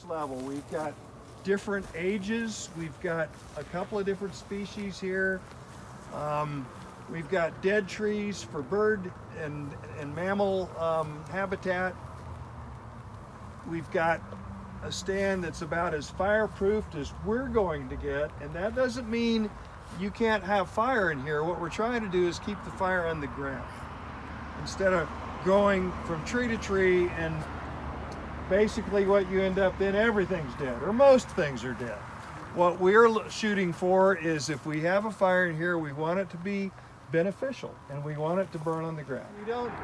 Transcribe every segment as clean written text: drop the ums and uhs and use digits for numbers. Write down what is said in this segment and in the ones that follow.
level. We've got different ages. We've got a couple of different species here. We've got dead trees for bird and mammal habitat. We've got a stand that's about as fireproofed as we're going to get, and that doesn't mean you can't have fire in here. What we're trying to do is keep the fire on the ground instead of going from tree to tree, and basically what you end up in, everything's dead, or most things are dead. What we're shooting for is, if we have a fire in here, we want it to be beneficial and we want it to burn on the ground.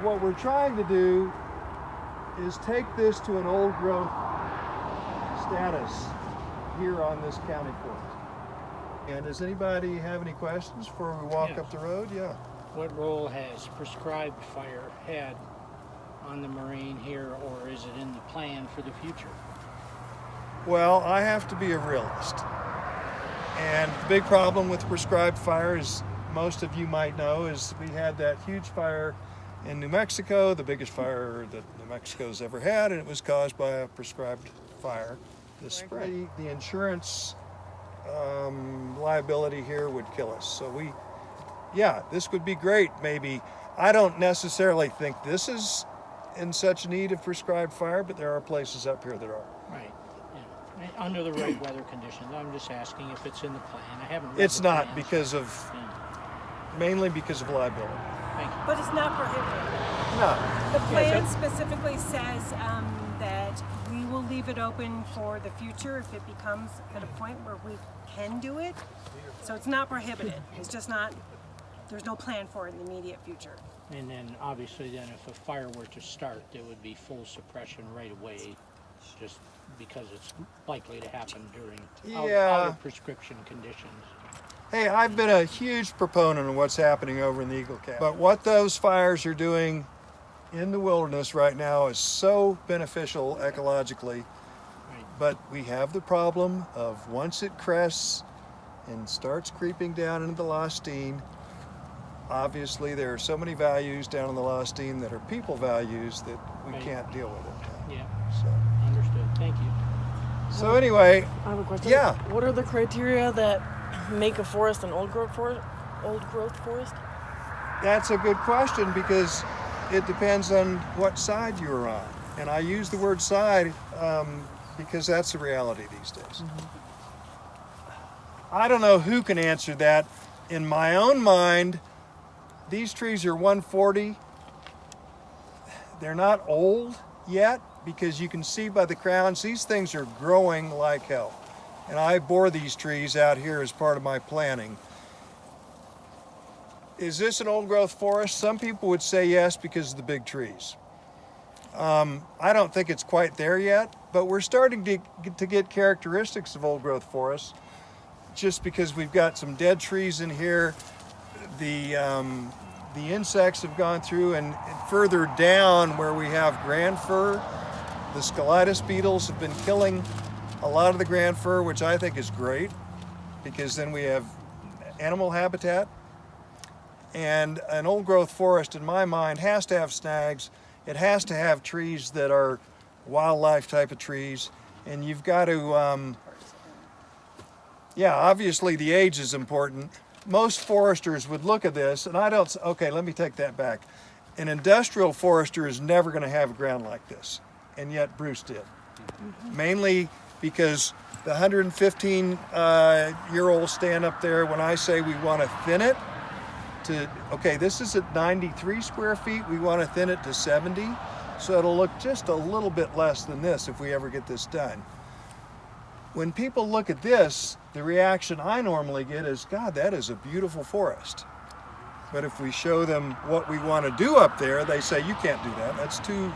What we're trying to do is take this to an old growth status here on this county forest. And does anybody have any questions before we walk up the road? Yeah. What role has prescribed fire had on the moraine here, or is it in the plan for the future? Well, I have to be a realist. And the big problem with prescribed fire, is most of you might know, is we had that huge fire in New Mexico, the biggest fire that New Mexico's ever had, and it was caused by a prescribed fire this spring. The insurance liability here would kill us. So this would be great, maybe. I don't necessarily think this is in such need of prescribed fire, but there are places up here that are. Right. Yeah. Under the right weather conditions. I'm just asking if it's in the plan. I haven't read It's the not plans. because of, mainly because of liability. Thank you. But it's not prohibited. No. The plan specifically says that we will leave it open for the future if it becomes at a point where we can do it. So it's not prohibited. It's just not, there's no plan for it in the immediate future. And then obviously then if a fire were to start, there would be full suppression right away, just because it's likely to happen during out of prescription conditions. Hey, I've been a huge proponent of what's happening over in the Eagle Cap. But what those fires are doing in the wilderness right now is so beneficial ecologically. Right. But we have the problem of, once it crests and starts creeping down into the Lostine, obviously there are so many values down in the Lostine that are people values that we can't deal with it. Yeah. So. Understood. Thank you. So anyway, I have a question. Yeah. What are the criteria that make a forest an old growth forest? That's a good question, because it depends on what side you're on. And I use the word side because that's the reality these days. Mm-hmm. I don't know who can answer that. In my own mind, these trees are 140. They're not old yet, because you can see by the crowns, these things are growing like hell. And I bore these trees out here as part of my planning. Is this an old growth forest? Some people would say yes, because of the big trees. I don't think it's quite there yet, but we're starting to get characteristics of old growth forests, just because we've got some dead trees in here. The insects have gone through, and further down where we have grand fir, the scolitis beetles have been killing a lot of the grand fir, which I think is great, because then we have animal habitat. And an old growth forest, in my mind, has to have snags. It has to have trees that are wildlife type of trees. And you've got to, obviously the age is important. Most foresters would look at this, and okay, let me take that back. An industrial forester is never going to have a ground like this, and yet Bruce did. Mm-hmm. Mainly because the 115-year-olds stand up there when I say we want to thin it to, okay, this is at 93 square feet, we want to thin it to 70, so it'll look just a little bit less than this if we ever get this done. When people look at this, the reaction I normally get is, God, that is a beautiful forest. But if we show them what we want to do up there, they say, you can't do that. That's too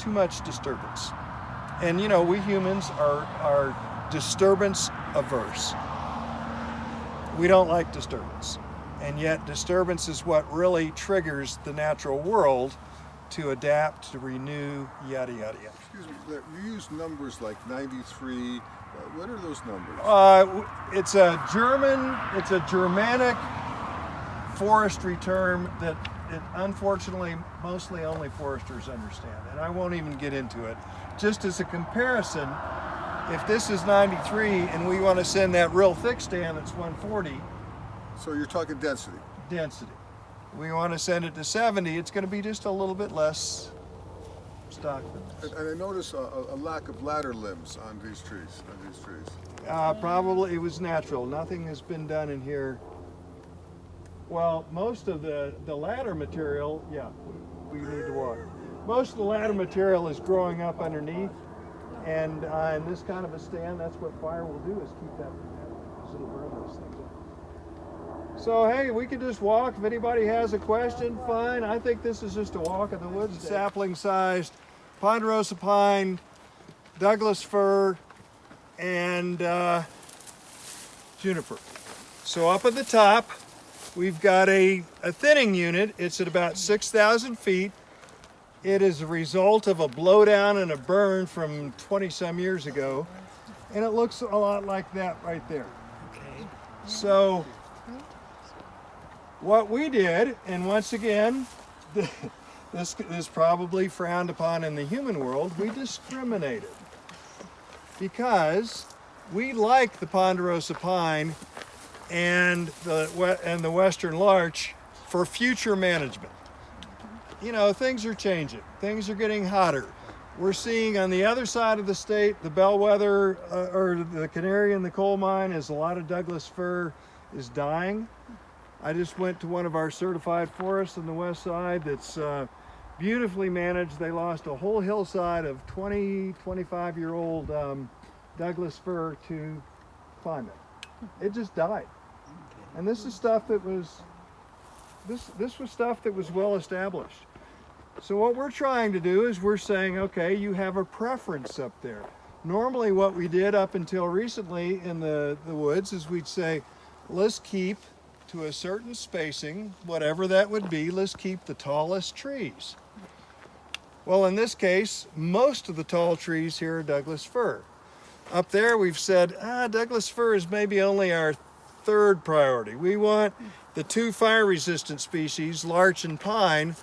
much disturbance. And we humans are disturbance averse. We don't like disturbance. And yet disturbance is what really triggers the natural world to adapt, to renew, yada, yada, yada. Excuse me, you use numbers like 93. What are those numbers? It's a Germanic forestry term that unfortunately mostly only foresters understand, and I won't even get into it. Just as a comparison, if this is 93 and we want to send that real thick stand that's 140 So you're talking density. density, we want to send it to 70, it's going to be just a little bit less stock than this. And I notice a lack of ladder limbs on these trees. Probably it was natural. Nothing has been done in here. Well, most of the ladder material, yeah, we need to water. Most of the ladder material is growing up underneath, and in this kind of a stand, that's what fire will do, is keep that from happening, because it'll burn those things up. So hey, we can just walk. If anybody has a question, fine. I think this is just a walk in the woods. Sapling-sized ponderosa pine, Douglas fir, and juniper. So up at the top, we've got a thinning unit. It's at about 6,000 feet. It is a result of a blowdown and a burn from 20 some years ago. And it looks a lot like that right there. Okay. So what we did, and once again, this is probably frowned upon in the human world, we discriminated. Because we like the ponderosa pine and the western larch for future management. You know, things are changing. Things are getting hotter. We're seeing on the other side of the state, the bellwether or the canary in the coal mine, is a lot of Douglas fir is dying. I just went to one of our certified forests on the west side that's beautifully managed. They lost a whole hillside of 20, 25-year-old Douglas fir to climate. It just died. And this is stuff that was, this was stuff that was well established. So what we're trying to do is we're saying, okay, you have a preference up there. Normally what we did up until recently in the woods is we'd say, let's keep to a certain spacing, whatever that would be, let's keep the tallest trees. Well, in this case, most of the tall trees here are Douglas fir. Up there we've said, Douglas fir is maybe only our third priority. We want the two fire-resistant species, larch and pine,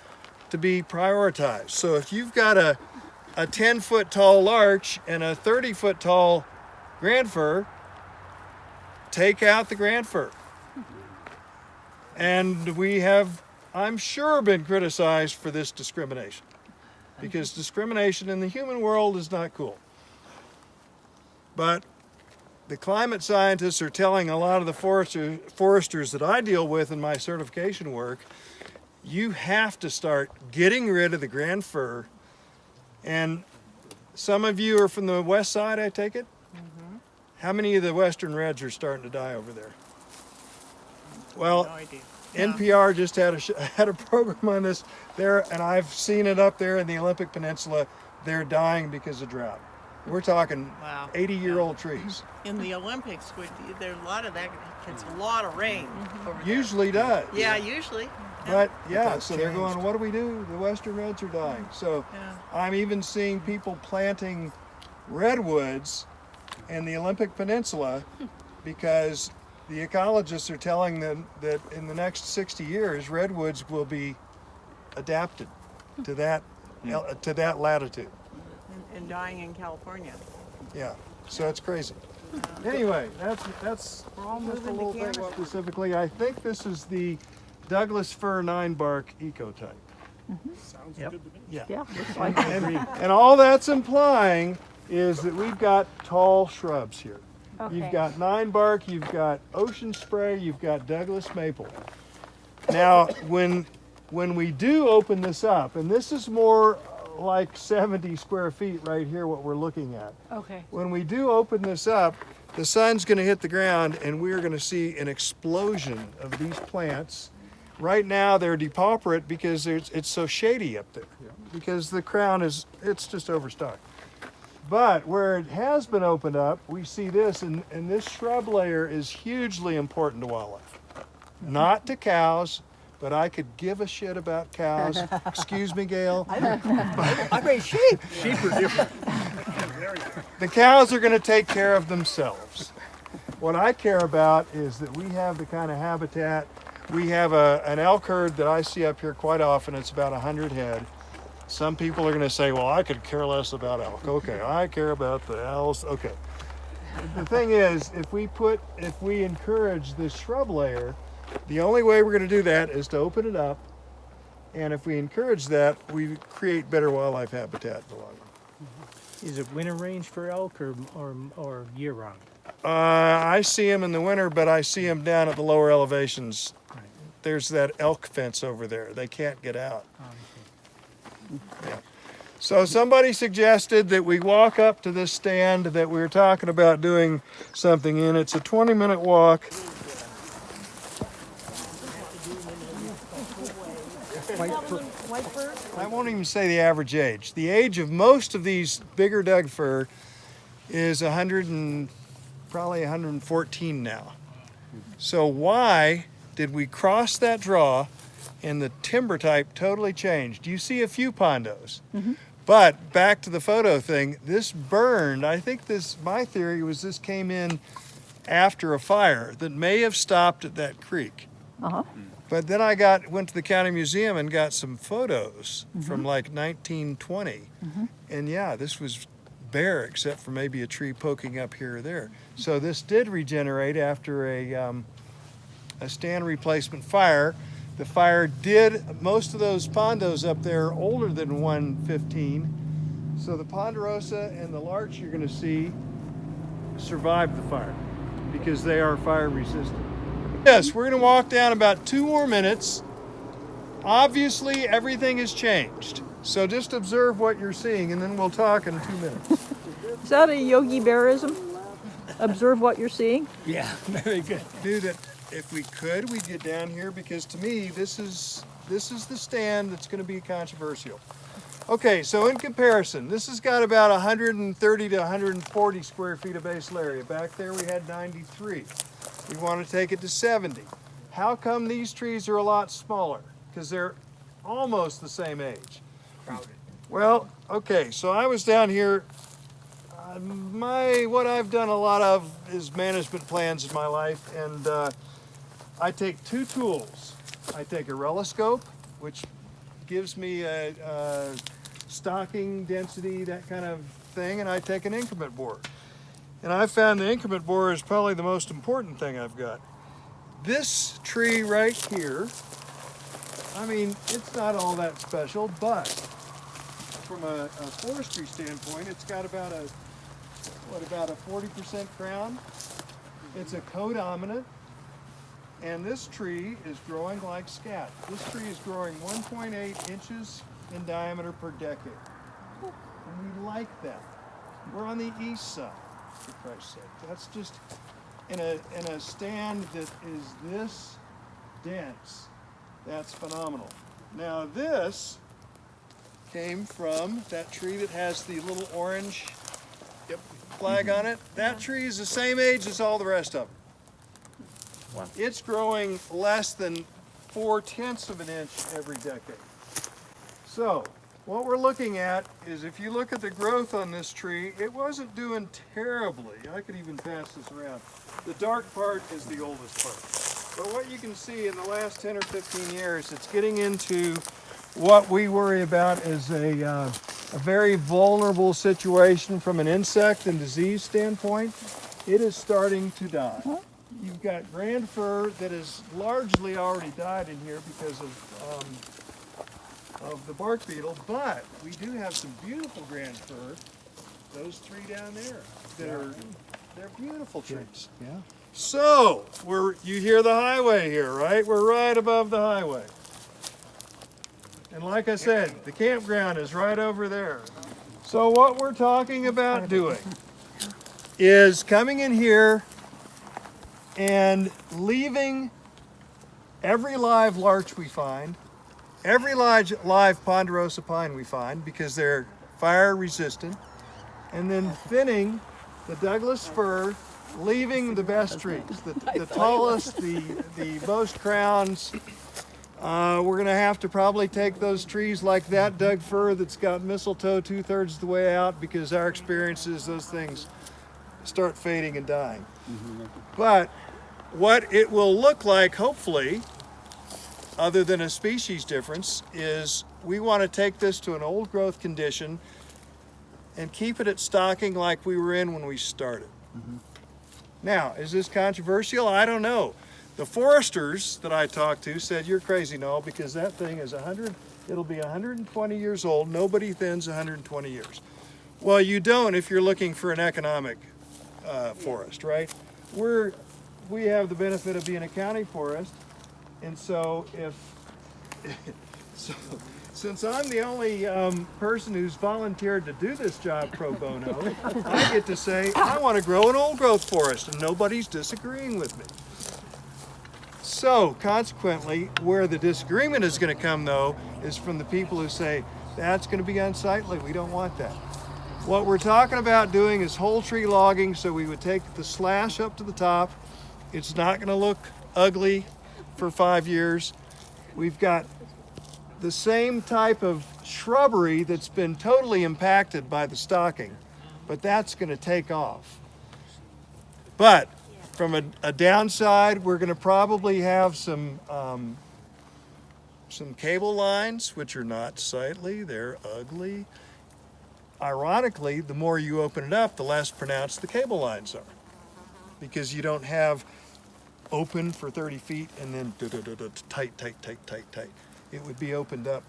to be prioritized. So if you've got a 10-foot tall larch and a 30-foot tall grand fir, take out the grand fir. And we have, I'm sure, been criticized for this discrimination, because discrimination in the human world is not cool. But the climate scientists are telling a lot of the foresters that I deal with in my certification work, you have to start getting rid of the grand fir. And some of you are from the west side, I take it? Mm-hmm. How many of the western reds are starting to die over there? Well, No idea. NPR just had a program on this there, and I've seen it up there in the Olympic Peninsula. They're dying because of drought. We're talking Wow. 80-year-old trees. In the Olympics, there's a lot of that. It's a lot of rain over there. Usually does. Yeah, usually. But yeah, so they're going, what do we do? The western reds are dying. So Yeah. I'm even seeing people planting redwoods in the Olympic Peninsula because the ecologists are telling them that in the next 60 years, redwoods will be adapted to that latitude. And dying in California. Yeah, so it's crazy. Anyway, that's just a little thing specifically. I think this is the Douglas fir 9-bark ecotype. Sounds good to me. Yeah. Yeah, looks like And all that's implying is that we've got tall shrubs here. Okay. You've got 9-bark, you've got ocean spray, you've got Douglas maple. Now, when we do open this up, and this is more like 70 square feet right here, what we're looking at. Okay. When we do open this up, the sun's going to hit the ground and we're going to see an explosion of these plants. Right now they're depauperate because it's so shady up there, because the crown it's just overstocked. But where it has been opened up, we see this, and this shrub layer is hugely important to wildlife. Not to cows, but I could give a shit about cows. Excuse me, Gail. I raise sheep. Sheep are different. The cows are going to take care of themselves. What I care about is that we have the kind of habitat. We have an elk herd that I see up here quite often. It's about 100 head. Some people are going to say, well, I could care less about elk. Okay, I care about the owls. Okay. the thing is, if we encourage this shrub layer, the only way we're going to do that is to open it up. And if we encourage that, we create better wildlife habitat in the long run. Is it winter range for elk or year round? I see them in the winter, but I see them down at the lower elevations. Right. There's that elk fence over there. They can't get out. Yeah. So somebody suggested that we walk up to this stand that we were talking about doing something in. It's a 20-minute walk. White fir? I won't even say the average age. The age of most of these bigger Doug fir is probably 114 now. So why did we cross that draw and the timber type totally changed? You see a few pondos. But back to the photo thing, this burned. I think my theory was this came in after a fire that may have stopped at that creek. Uh-huh. But then I went to the county museum and got some photos from like 1920. And yeah, this was bare except for maybe a tree poking up here or there. So this did regenerate after a stand replacement fire. The fire did, most of those pondos up there are older than 115. So the ponderosa and the larch you're gonna see survived the fire because they are fire resistant. Yes, we're gonna walk down about 2 more minutes. Obviously, everything has changed. So just observe what you're seeing and then we'll talk in 2 minutes. Is that a Yogi Bearism? Observe what you're seeing? Yeah, very good. Do that if we could, we'd get down here because to me, this is the stand that's gonna be controversial. Okay, so in comparison, this has got about 130 to 140 square feet of basal area. Back there we had 93. We want to take it to 70. How come these trees are a lot smaller? Because they're almost the same age. Crowded. Well, okay, so I was down here. What I've done a lot of is management plans in my life, and I take 2 tools. I take a reloscope, which gives me a stocking density, that kind of thing, and I take an increment bore. And I found the increment bore is probably the most important thing I've got. This tree right here, I mean, it's not all that special, but from a forestry standpoint, it's got about a 40% crown. It's a codominant, and this tree is growing like scat. This tree is growing 1.8 inches in diameter per decade. And we like that. We're on the east side, for Christ's sake. That's just, in a stand that is this dense, that's phenomenal. Now this came from that tree that has the little orange flag on it. That tree is the same age as all the rest of them. Wow. It's growing less than 0.4 of an inch every decade. So what we're looking at is, if you look at the growth on this tree, it wasn't doing terribly. I could even pass this around. The dark part is the oldest part. But what you can see in the last 10 or 15 years, it's getting into what we worry about as a very vulnerable situation from an insect and disease standpoint. It is starting to die. You've got grand fir that has largely already died in here because of the bark beetle, but we do have some beautiful grand fir. Those 3 down there they're beautiful trees. Yeah. So you hear the highway here, right? We're right above the highway. And like I said, the campground is right over there. So what we're talking about doing is coming in here and leaving every live larch we find, every live ponderosa pine we find, because they're fire resistant, and then thinning the Douglas fir, leaving the best trees, the tallest, the most crowns. We're gonna have to probably take those trees like that Doug fir that's got mistletoe 2/3 of the way out, because our experience is those things start fading and dying. But what it will look like, hopefully, other than a species difference, is we want to take this to an old growth condition and keep it at stocking like we were in when we started. Now, is this controversial? I don't know. The foresters that I talked to said, you're crazy, Nall, because that thing is it'll be 120 years old. Nobody thins 120 years. Well, you don't if you're looking for an economic forest, right? We have the benefit of being a county forest, and so since I'm the only person who's volunteered to do this job pro bono, I get to say I want to grow an old growth forest, and nobody's disagreeing with me. So consequently, where the disagreement is going to come, though, is from the people who say that's going to be unsightly. We don't want that. What we're talking about doing is whole tree logging, so we would take the slash up to the top. It's not going to look ugly for 5 years. We've got the same type of shrubbery that's been totally impacted by the stocking, but that's going to take off. But from a downside, we're going to probably have some cable lines, which are not sightly, they're ugly. Ironically, the more you open it up, the less pronounced the cable lines are, because you don't have open for 30 feet and then tight. It would be opened up,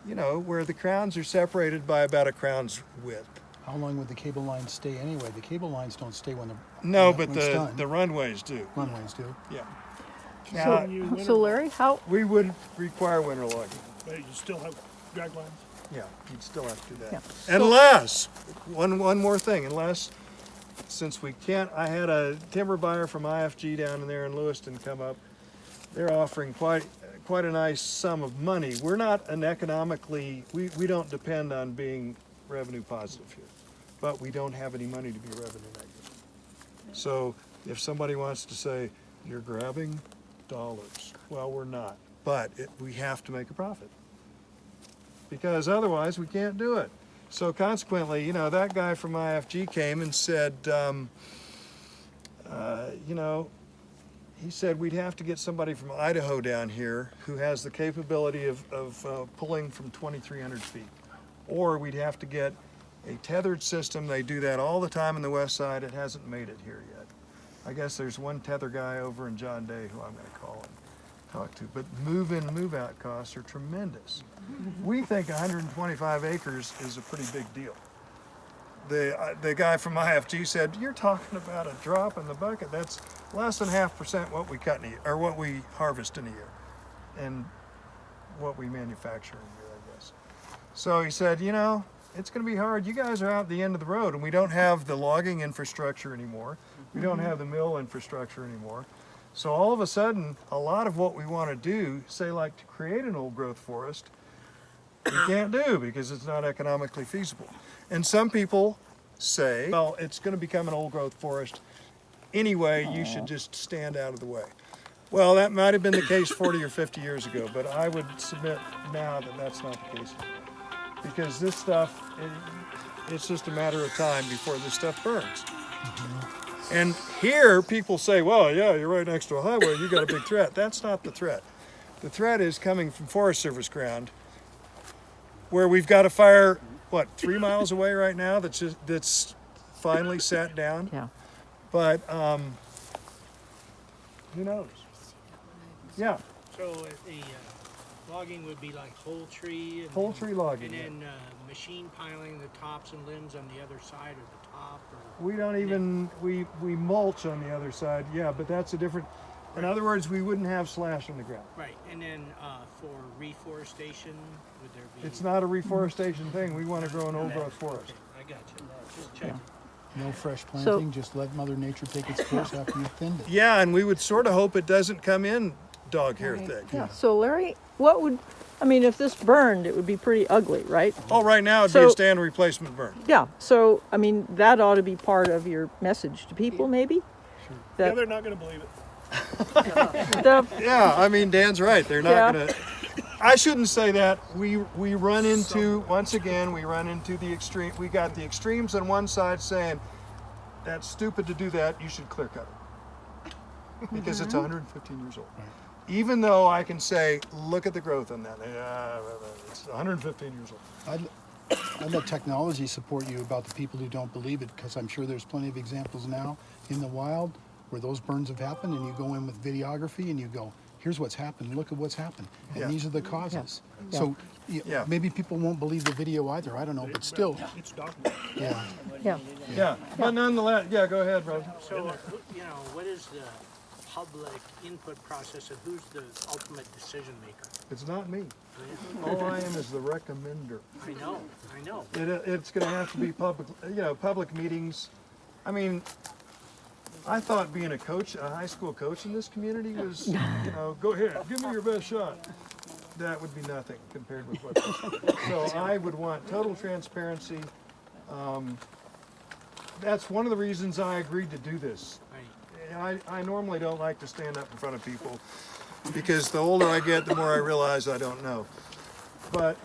you know, where the crowns are separated by about a crown's width. How long would the cable lines stay anyway? The cable lines don't stay when No, when but it's done. the runways do. Runways do. Yeah. So, Now, so Larry, how, we would require winter logging. But you still have drag lines? Yeah, you'd still have to do that. Yeah. Unless, one more thing, unless, since we can't, I had a timber buyer from IFG down in there in Lewiston come up. They're offering quite a nice sum of money. We're not an economically, we don't depend on being revenue positive here, but we don't have any money to be revenue negative. So if somebody wants to say, you're grabbing dollars, well, we're not, but we have to make a profit, because otherwise we can't do it. So consequently, you know, that guy from IFG came and said, you know, he said we'd have to get somebody from Idaho down here who has the capability of pulling from 2,300 feet. Or we'd have to get a tethered system. They do that all the time on the west side. It hasn't made it here yet. I guess there's one tether guy over in John Day who I'm going to call and talk to. But move-in, move-out costs are tremendous. We think 125 acres is a pretty big deal. The guy from IFG said, you're talking about a drop in the bucket. That's less than 0.5% what we cut in a year, or what we harvest in a year, and what we manufacture in a year, I guess. So he said, you know, it's going to be hard. You guys are out at the end of the road, and we don't have the logging infrastructure anymore. We don't have the mill infrastructure anymore. So all of a sudden, a lot of what we want to do, say like to create an old growth forest, we can't do because it's not economically feasible. And some people say, well, it's going to become an old growth forest anyway, you should just stand out of the way. Well, that might have been the case 40 or 50 years ago, but I would submit now that that's not the case anymore. Because this stuff, it's just a matter of time before this stuff burns. And here people say, well, yeah, you're right next to a highway, you got a big threat. That's not the threat. The threat is coming from Forest Service where we've got a fire, what, 3 miles away right now that's finally sat down. yeah. But who knows? Yeah, So the logging would be like whole tree? And whole tree logging. And then machine piling the tops and limbs on the other side of the top? Or We don't even, we mulch on the other side, yeah, but that's a different, in other words, we wouldn't have slash on the ground. Right, and then for reforestation, would there be? It's not a reforestation thing, we want to grow an old growth forest. Okay, I got you. Just checking. No fresh planting, just let Mother Nature take its course after you've thinned it. Yeah, and we would sort of hope it doesn't come in dog hair thick. Yeah, so Larry, what would, I mean, if this burned, it would be pretty ugly, right? Oh, right now it'd be a So- stand replacement burn. Yeah, so, I mean, that ought to be part of your message to people, maybe? Yeah, That they're not going to believe it. the, Yeah, I mean, Dan's right, they're not Yeah. gonna, I shouldn't say that. We run into, once again, we run into the extreme, we got the extremes on one side saying, that's stupid to do that, you should clear cut it. Because it's 115 years old. Even though I can say, look at the growth on that, it's 115 years old. I'd let technology support you about the people who don't believe it, because I'm sure there's plenty of examples now in the wild where those burns have happened, and you go in with videography and you go, here's what's happened, look at what's happened, and Yeah. these are the causes. Yeah. So Yeah. maybe people won't believe the video either, I don't know, but still, It's documented. yeah. Yeah. Yeah, but nonetheless, yeah, go ahead, Rose. So, what is the public input process and who's the ultimate decision maker? It's not me. All I am is the recommender. I know. It's going to have to be public meetings. I mean, I thought being a coach, a high school coach in this community was, go ahead, give me your best shot. That would be nothing compared with what this is. So I would want total transparency. That's one of the reasons I agreed to do this. I normally don't like to stand up in front of people because the older I get, the more I realize I don't know. But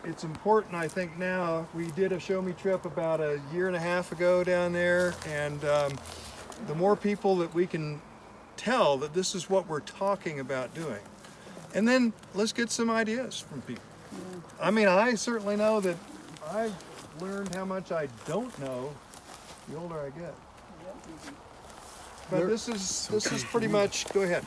it's important, I think now. We did a show me trip about a year and a half ago down there, and the more people that we can tell that this is what we're talking about doing. And then let's get some ideas from people. I mean, I certainly know that I've learned how much I don't know the older I get. But this is pretty much, go ahead.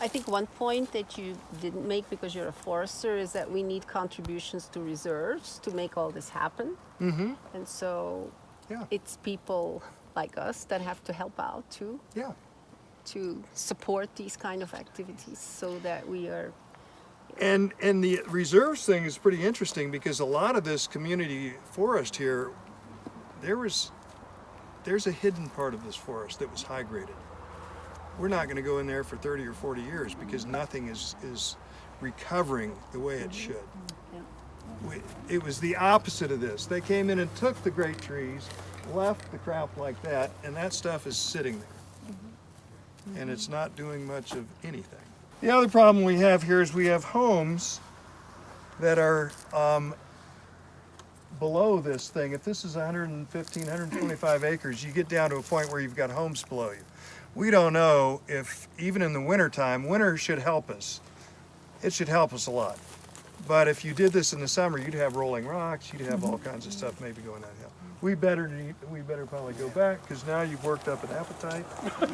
I think one point that you didn't make because you're a forester is that we need contributions to reserves to make all this happen. Mm-hmm. And so Yeah. it's people like us that have to help out too, Yeah. to support these kind of activities so that we are. And the reserves thing is pretty interesting because a lot of this community forest here, there's a hidden part of this forest that was high graded. We're not going to go in there for 30 or 40 years because nothing is recovering the way it should. It was the opposite of this. They came in and took the great trees, left the crap like that, and that stuff is sitting there. And it's not doing much of anything. The other problem we have here is we have homes that are below this thing. If this is 115, 125 acres, you get down to a point where you've got homes below you. We don't know if, even in the wintertime, winter should help us. It should help us a lot. But if you did this in the summer, you'd have rolling rocks, you'd have all kinds of stuff maybe going downhill. We better probably go back because now you've worked up an appetite.